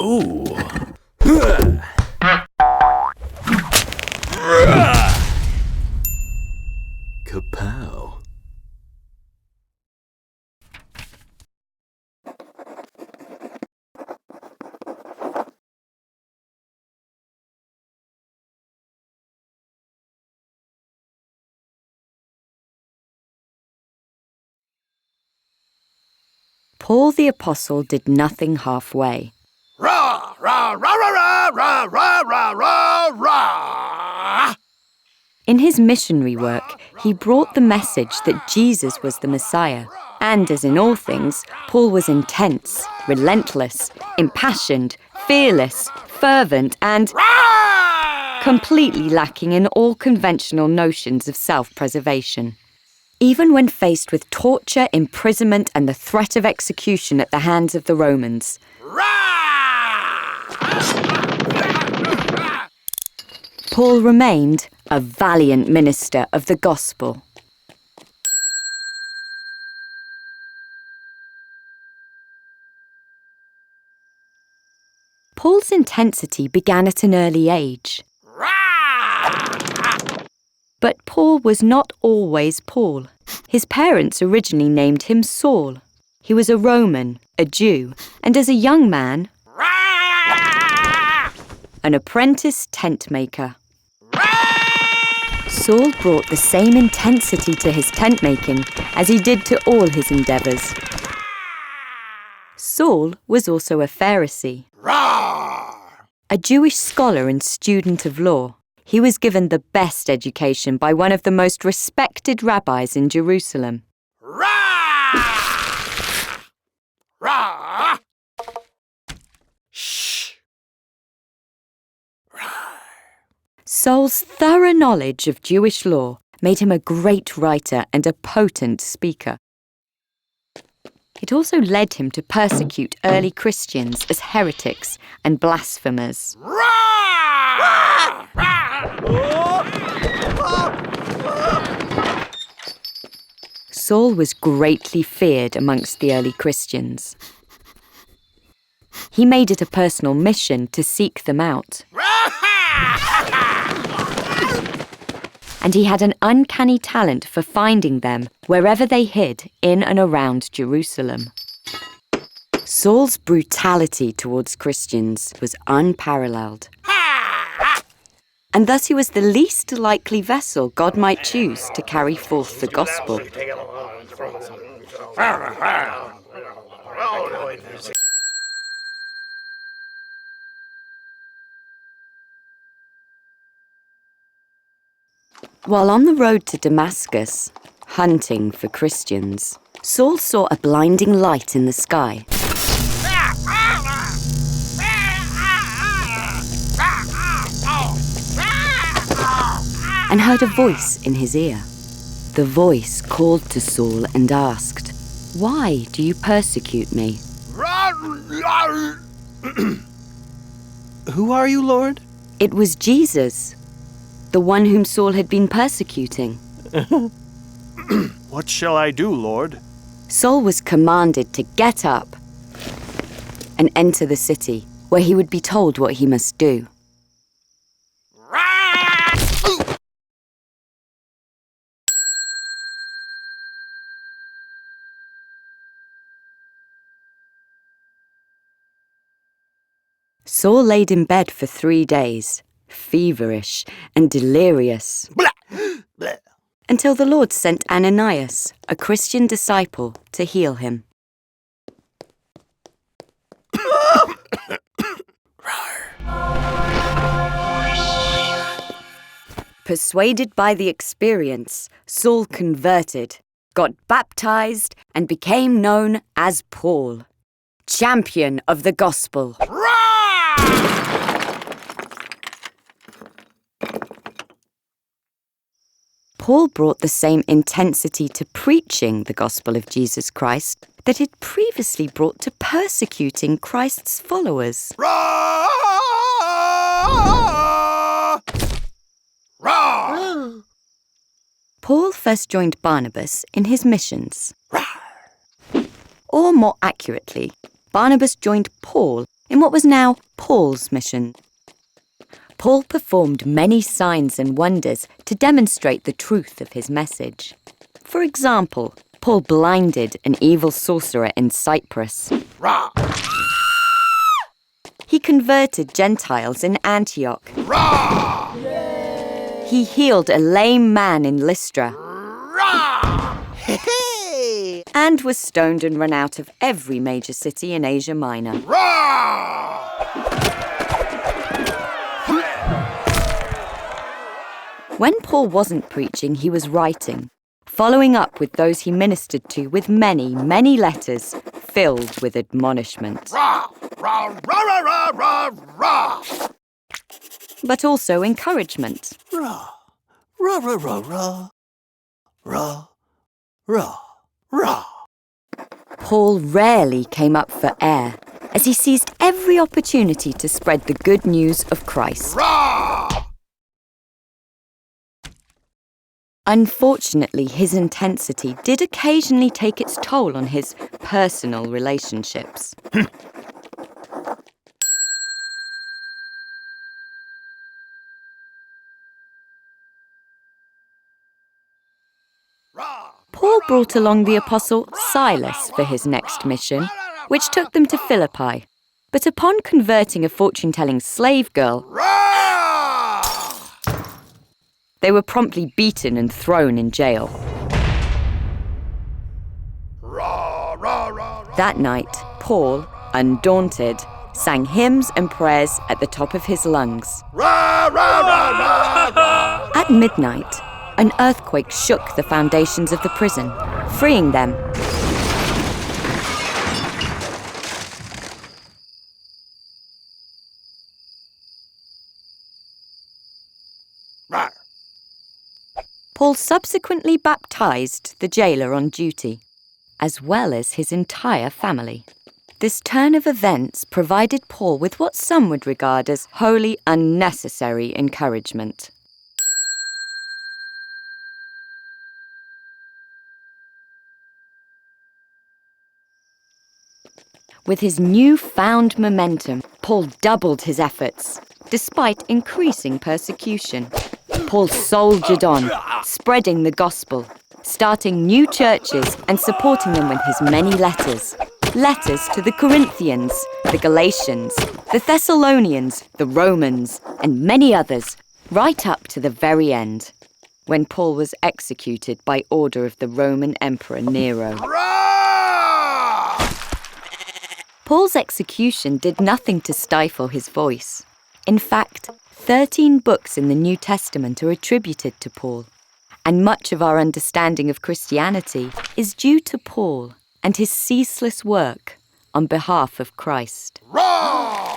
Ooh. Kapow. Paul the Apostle did nothing halfway. Rah, rah, rah, rah, rah, rah, rah, rah, rah. In his missionary work, he brought the message that Jesus was the Messiah. And as in all things, Paul was intense, relentless, impassioned, fearless, fervent, and completely lacking in all conventional notions of self-preservation. Even when faced with torture, imprisonment, and the threat of execution at the hands of the Romans, Paul remained a valiant minister of the gospel. Paul's intensity began at an early age. But Paul was not always Paul. His parents originally named him Saul. He was a Roman, a Jew, and as a young man, an apprentice tent maker. Saul brought the same intensity to his tent making as he did to all his endeavours. Saul was also a Pharisee, a Jewish scholar and student of law. He was given the best education by one of the most respected rabbis in Jerusalem. Saul's thorough knowledge of Jewish law made him a great writer and a potent speaker. It also led him to persecute early Christians as heretics and blasphemers. Saul was greatly feared amongst the early Christians. He made it a personal mission to seek them out. And he had an uncanny talent for finding them wherever they hid in and around Jerusalem. Saul's brutality towards Christians was unparalleled. And thus he was the least likely vessel God might choose to carry forth the gospel. While on the road to Damascus, hunting for Christians, Saul saw a blinding light in the sky. And heard a voice in his ear. The voice called to Saul and asked, "Why do you persecute me?" Who are you, Lord? It was Jesus, the one whom Saul had been persecuting. What shall I do, Lord? Saul was commanded to get up and enter the city, where he would be told what he must do. Saul laid in bed for 3 days, feverish and delirious, until the Lord sent Ananias, a Christian disciple, to heal him. Persuaded by the experience, Saul converted, got baptized, and became known as Paul, champion of the gospel. Paul brought the same intensity to preaching the gospel of Jesus Christ that it previously brought to persecuting Christ's followers. Paul first joined Barnabas in his missions. Or more accurately, Barnabas joined Paul in what was now Paul's mission. Paul performed many signs and wonders to demonstrate the truth of his message. For example, Paul blinded an evil sorcerer in Cyprus. Rah! He converted Gentiles in Antioch. Rah! He healed a lame man in Lystra. Rah! Hey! And was stoned and run out of every major city in Asia Minor. Rah! When Paul wasn't preaching, he was writing, following up with those he ministered to with many, many letters filled with admonishment. Rah! Rah! Rah! Rah! Rah! Rah! But also encouragement. Rah! Rah! Rah! Rah! Rah! Rah! Rah! Rah! Paul rarely came up for air, as he seized every opportunity to spread the good news of Christ. Rah! Unfortunately, his intensity did occasionally take its toll on his personal relationships. Paul brought along the apostle Silas for his next mission, which took them to Philippi. But upon converting a fortune-telling slave girl, Rah! they were promptly beaten and thrown in jail. Rah! Rah! Rah! That night, Paul, undaunted, sang hymns and prayers at the top of his lungs. Rah! Rah! Rah! Rah! Rah! At midnight, an earthquake shook the foundations of the prison, freeing them. Rah! Paul subsequently baptized the jailer on duty, as well as his entire family. This turn of events provided Paul with what some would regard as wholly unnecessary encouragement. With his newfound momentum, Paul doubled his efforts, despite increasing persecution. Paul soldiered on, spreading the gospel, starting new churches and supporting them with his many letters. Letters to the Corinthians, the Galatians, the Thessalonians, the Romans, and many others, right up to the very end, when Paul was executed by order of the Roman Emperor Nero. Rah! Paul's execution did nothing to stifle his voice. In fact, 13 books in the New Testament are attributed to Paul, and much of our understanding of Christianity is due to Paul and his ceaseless work on behalf of Christ. Rah!